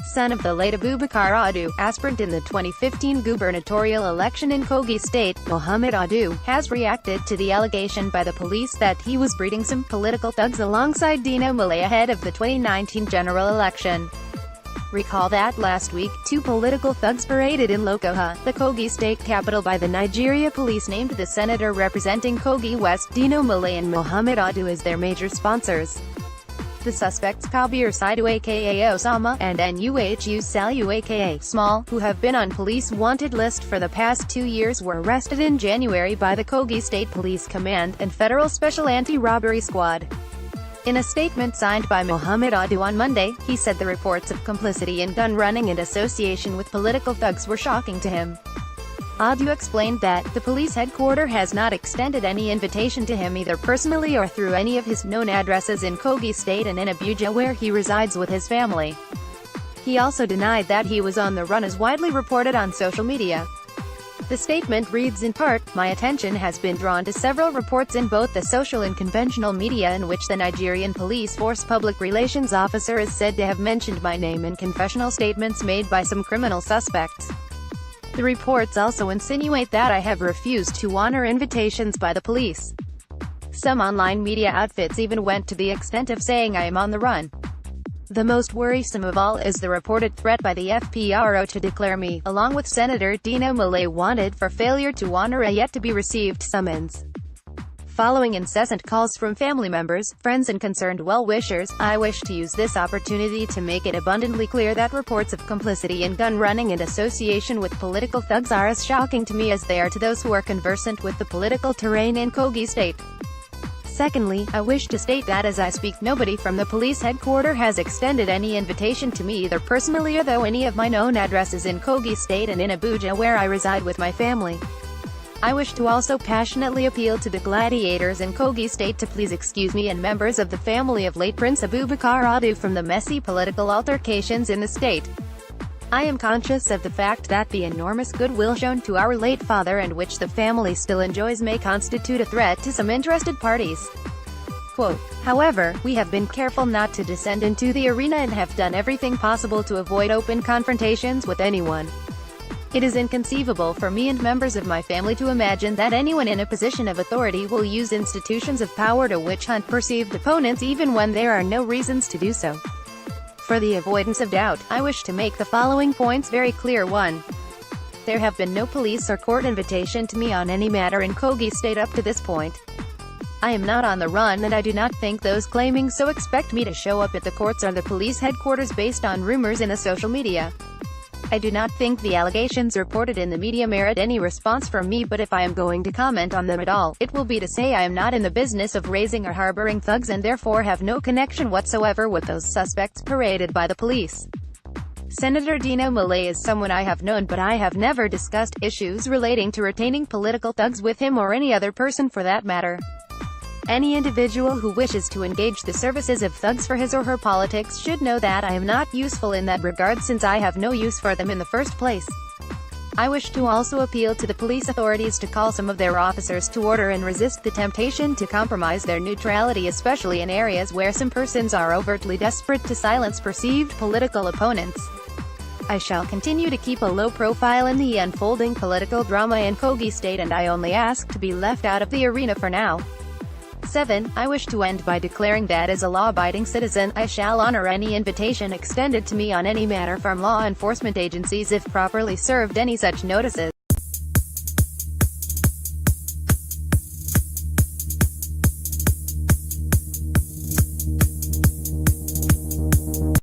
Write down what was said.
son of the late Abubakar Audu, aspirant in the 2015 gubernatorial election in Kogi State. Mohammed Audu has reacted to the allegation by the police that he was breeding some political thugs alongside Dino Malay ahead of the 2019 general election. Recall that last week, two political thugs paraded in Lokoja, the Kogi state capital, by the Nigeria police named the senator representing Kogi West, Dino Malay, and Mohammed Audu as their major sponsors. The suspects, Kabir Saidu aka Osama, and Nuhu Salu aka Small, who have been on police wanted list for the past 2 years, were arrested in January by the Kogi State Police Command and Federal Special Anti-Robbery Squad. In a statement signed by Mohammed Audu on Monday, he said the reports of complicity in gun running and association with political thugs were shocking to him. Audu explained that the police headquarters has not extended any invitation to him either personally or through any of his known addresses in Kogi State and in Abuja, where he resides with his family. He also denied that he was on the run as widely reported on social media. The statement reads in part, "My attention has been drawn to several reports in both the social and conventional media in which the Nigerian Police Force Public Relations Officer is said to have mentioned my name in confessional statements made by some criminal suspects. The reports also insinuate that I have refused to honor invitations by the police. Some online media outfits even went to the extent of saying I am on the run. The most worrisome of all is the reported threat by the FPRO to declare me, along with Senator Dino Malay, wanted for failure to honor a yet-to-be-received summons. Following incessant calls from family members, friends and concerned well-wishers, I wish to use this opportunity to make it abundantly clear that reports of complicity in gun running and association with political thugs are as shocking to me as they are to those who are conversant with the political terrain in Kogi State. Secondly, I wish to state that as I speak, nobody from the police headquarters has extended any invitation to me either personally or through any of my known addresses in Kogi State and in Abuja, where I reside with my family. I wish to also passionately appeal to the gladiators in Kogi State to please excuse me and members of the family of late Prince Abubakar Audu from the messy political altercations in the state. I am conscious of the fact that the enormous goodwill shown to our late father, and which the family still enjoys, may constitute a threat to some interested parties." Quote, "However, we have been careful not to descend into the arena and have done everything possible to avoid open confrontations with anyone. It is inconceivable for me and members of my family to imagine that anyone in a position of authority will use institutions of power to witch hunt perceived opponents even when there are no reasons to do so. For the avoidance of doubt, I wish to make the following points very clear. 1. There have been no police or court invitation to me on any matter in Kogi State up to this point. I am not on the run, and I do not think those claiming so expect me to show up at the courts or the police headquarters based on rumors in the social media. I do not think the allegations reported in the media merit any response from me, but if I am going to comment on them at all, it will be to say I am not in the business of raising or harboring thugs and therefore have no connection whatsoever with those suspects paraded by the police. Senator Dino Malay is someone I have known, but I have never discussed issues relating to retaining political thugs with him or any other person for that matter. Any individual who wishes to engage the services of thugs for his or her politics should know that I am not useful in that regard, since I have no use for them in the first place. I wish to also appeal to the police authorities to call some of their officers to order and resist the temptation to compromise their neutrality, especially in areas where some persons are overtly desperate to silence perceived political opponents. I shall continue to keep a low profile in the unfolding political drama in Kogi State, and I only ask to be left out of the arena for now. 7. I wish to end by declaring that as a law-abiding citizen, I shall honor any invitation extended to me on any matter from law enforcement agencies if properly served any such notices.